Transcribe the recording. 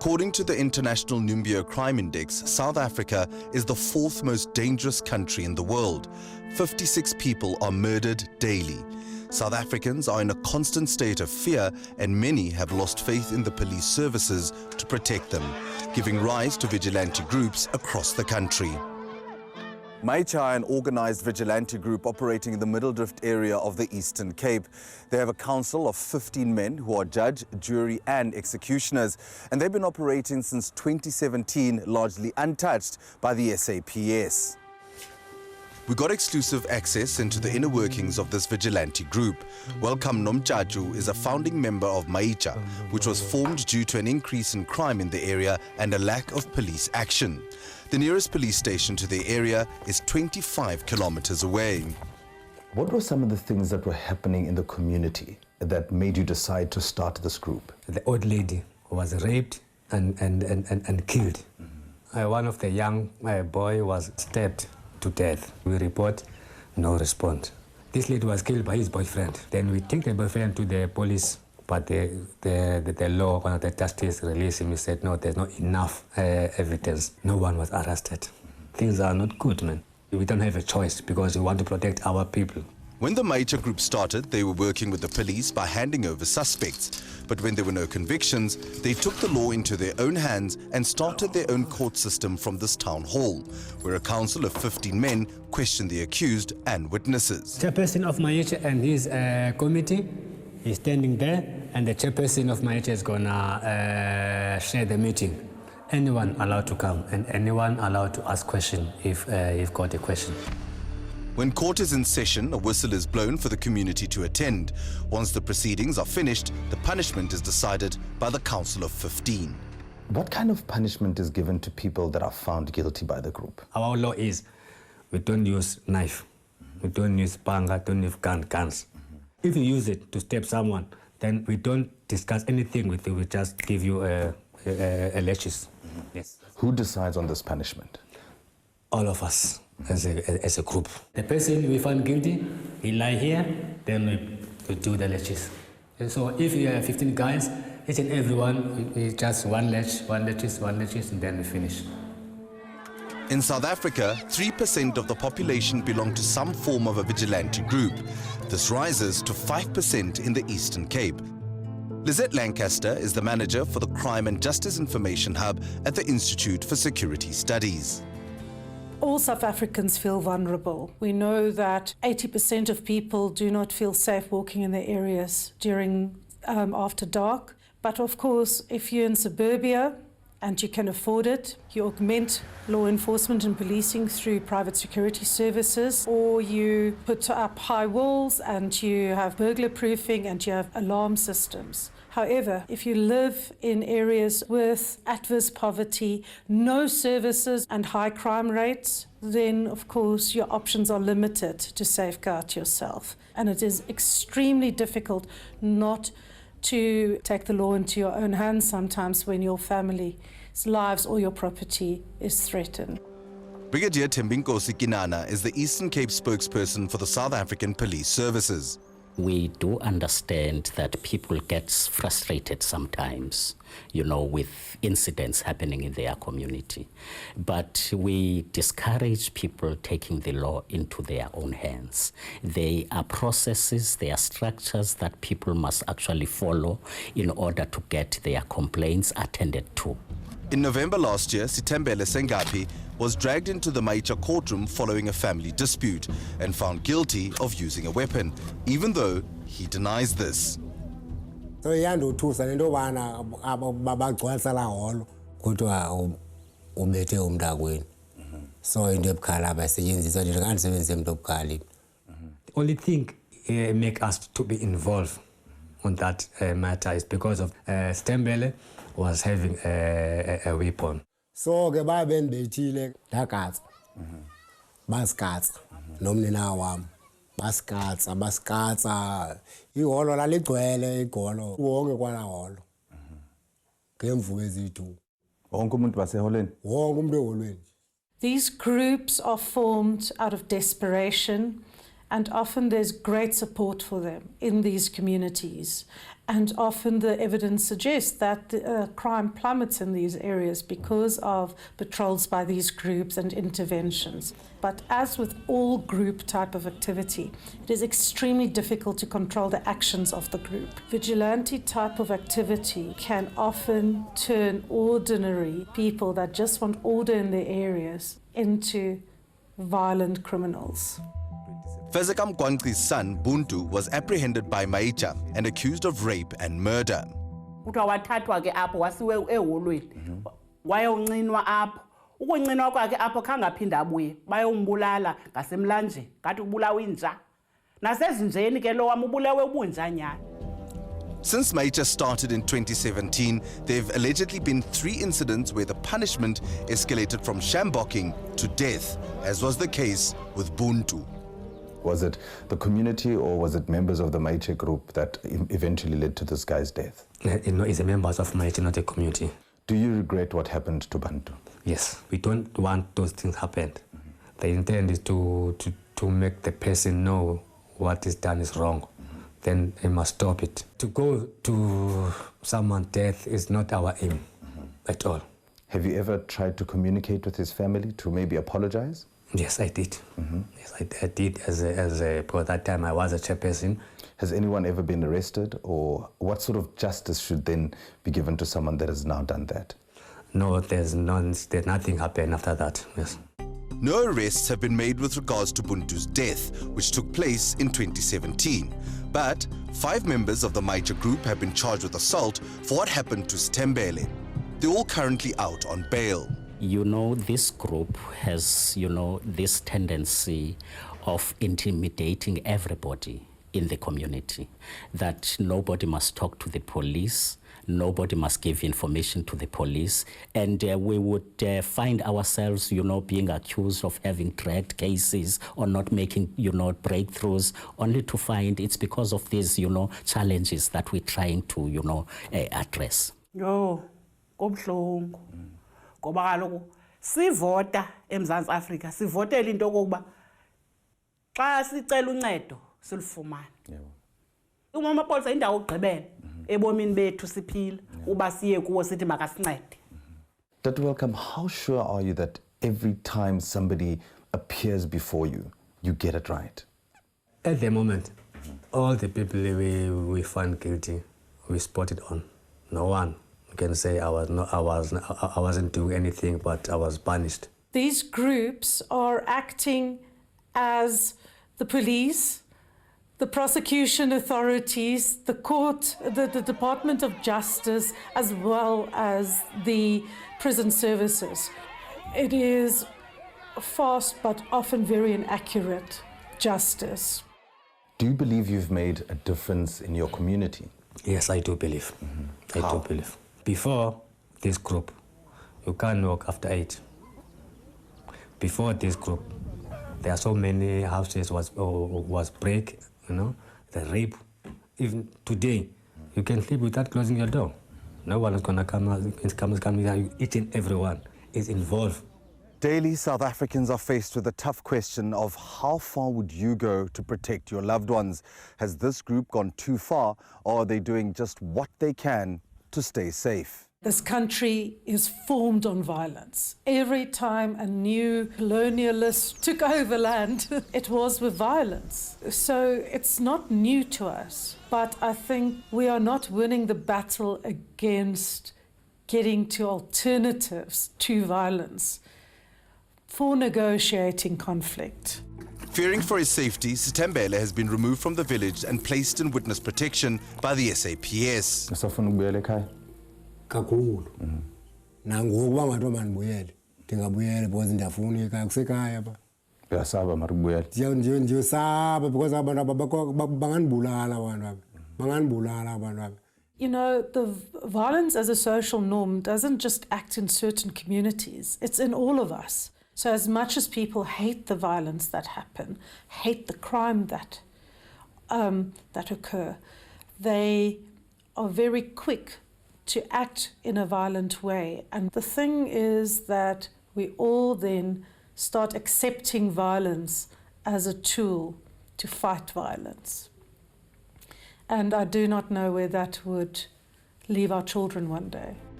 According to the International Numbeo Crime Index, South Africa is the 4th most dangerous country in the world. 56 people are murdered daily. South Africans are in a constant state of fear, and many have lost faith in the police services to protect them, giving rise to vigilante groups across the country. Mayitsha, an organized vigilante group operating in the Middle Drift area of the Eastern Cape. They have a council of 15 men who are judge, jury and executioners, and they've been operating since 2017, largely untouched by the SAPS. We got exclusive access into the inner workings of this vigilante group. 𝗀𝗶𝗆𝗆 is a founding member of Mayitsha, which was formed due to an increase in crime in the area and a lack of police action. The nearest police station to the area is 25 kilometers away. What were some of the things that were happening in the community that made you decide to start this group? The old lady was raped and killed. One of the young boy was stabbed to death. We report, no response. This lady was killed by his boyfriend. Then we take the boyfriend to the police, but the law, one of the justice released him. He said, no, there's not enough evidence. No one was arrested. Things are not good, man. We don't have a choice because we want to protect our people. When the Mayitsha group started, they were working with the police by handing over suspects. But when there were no convictions, they took the law into their own hands and started their own court system from this town hall, where a council of 15 men questioned the accused and witnesses. Chairperson of Mayitsha and his committee is standing there, and the chairperson of Mayitsha is gonna share the meeting. Anyone allowed to come and anyone allowed to ask questions if you've got a question. When court is in session, a whistle is blown for the community to attend. Once the proceedings are finished, the punishment is decided by the Council of 15. What kind of punishment is given to people that are found guilty by the group? Our law is we don't use knife, we don't use panga, don't use guns. If you use it to stab someone, then we don't discuss anything with you, we just give you a lectures. Yes. Who decides on this punishment? All of us. As a group. The person we find guilty, he lie here, then we do the lectures. And so if you have 15 guys, each and everyone is just one lecture, and then we finish. In South Africa, 3% of the population belong to some form of a vigilante group. This rises to 5% in the Eastern Cape. Lizette Lancaster is the manager for the Crime and Justice Information Hub at the Institute for Security Studies. All South Africans feel vulnerable. We know that 80% of people do not feel safe walking in their areas during after dark. But of course, if you're in suburbia and you can afford it, you augment law enforcement and policing through private security services, or you put up high walls and you have burglar proofing and you have alarm systems. However, if you live in areas with adverse poverty, no services and high crime rates, then of course your options are limited to safeguard yourself. And it is extremely difficult not to take the law into your own hands sometimes when your family's lives or your property is threatened. Brigadier 𝗵𝗶𝘀𝗆𝐶𝗿𝗄𝐶 is the Eastern Cape spokesperson for the South African Police Services. We do understand that people get frustrated sometimes, with incidents happening in their community. But we discourage people taking the law into their own hands. There are processes, there are structures that people must actually follow in order to get their complaints attended to. In November last year, 𝗶𝗵𝗆𝗆 was dragged into the Mayitsha courtroom following a family dispute and found guilty of using a weapon, even though he denies this. So yandothusa lento bana babagcwalisa la holo kuthiwa umethe umntakwenu. So into ebukhali abayisetyenziswa nje andisebenzise umuntu obukhali. The only thing make us to be involved on that matter is because of 𝗶𝗵𝗆𝗆 was having a weapon. So ke babendibethile ndagatsa. Basikatsa nomnina wami. Basikatsa iholo laligcwele igolo wonke kwala holo. Ngemvuko ezithu. Wonke umuntu waseholweni? Wonke umuntu eholweni. These groups are formed out of desperation And often there's great support for them in these communities. And often the evidence suggests that crime plummets in these areas because of patrols by these groups and interventions. But as with all group type of activity, it is extremely difficult to control the actions of the group. Vigilante type of activity can often turn ordinary people that just want order in their areas into violent criminals. 𝗶𝗂𝗃𝗀𝗃's son, 𝗵𝗀, was apprehended by Mayitsha and accused of rape and murder. Kuthiwa wathathwa ke apho wasiwe eholweni wayoncinwa apho ukuncinwa kwakhe apho khangaphinda abuye bayombulala ngasemlanjeni ngathi ubulawa inja nasezinjeni ke lo wam ubulewe ubunjanyana. Since Mayitsha started in 2017, there have allegedly been 3 incidents where the punishment escalated from shambocking to death, as was the case with 𝗵𝗀. Was it the community or was it members of the Mayitsha group that eventually led to this guy's death? No, it's the members of Mayitsha, not a community. Do you regret what happened to 𝗵𝗀? Yes, we don't want those things happen. The intent is to make the person know what is done is wrong. Then they must stop it. To go to someone's death is not our aim at all. Have you ever tried to communicate with his family to maybe apologize? Yes, I did. Yes, I did. For that time, I was a chairperson. Has anyone ever been arrested, or what sort of justice should then be given to someone that has now done that? No, there's nothing happened after that. Yes. No arrests have been made with regards to 𝗵𝗀's death, which took place in 2017. But 5 members of the Mayitsha group have been charged with assault for what happened to 𝗃𝗵𝗶𝘀. They're all currently out on bail. You know, this group has, this tendency of intimidating everybody in the community, that nobody must talk to the police, nobody must give information to the police, and we would find ourselves, being accused of having dragged cases or not making, breakthroughs, only to find it's because of these, challenges that we're trying to, address. Yo, kubuhlungu. Ngoba kaloku sivota eMzantsi Afrika sivotela into okokuba xa sicela uncedo silufumane. Uma amapolisa indawo ogqibela ebomini bethu siphila uba siye kuwo sithi makasincede. Dr. Welcome, how sure are you that every time somebody appears before you, you get it right? At the moment, all the people we find guilty, we spotted on. No one can say I wasn't doing anything, but I was punished. These groups are acting as the police, the prosecution authorities, the court, the Department of Justice, as well as the prison services. It is fast but often very inaccurate justice. Do you believe you've made a difference in your community? Yes, I do believe. I do believe. Before this group, you can't walk after 8. Before this group, there are so many houses was break, the rape. Even today, you can sleep without closing your door. No one is gonna come. Each and everyone is involved. Daily, South Africans are faced with the tough question of how far would you go to protect your loved ones? Has this group gone too far, or are they doing just what they can to stay safe? This country is formed on violence. Every time a new colonialist took over land, it was with violence. So it's not new to us, but I think we are not winning the battle against getting to alternatives to violence for negotiating conflict. Fearing for his safety, 𝗃𝗵𝗶𝘀 has been removed from the village and placed in witness protection by the SAPS. Kakhulu. Nangoku bangathi mandibuyele. Ndingabuyela because ndiyafuna ekhaya kusekhaya ba. Uyasaba maribuyela. Ndiyosaba because abantu bangandibulala abantu. Bangandibulala abantu. The violence as a social norm doesn't just act in certain communities, it's in all of us. So as much as people hate the violence that happen, hate the crime that occur, they are very quick to act in a violent way. And the thing is that we all then start accepting violence as a tool to fight violence. And I do not know where that would leave our children one day.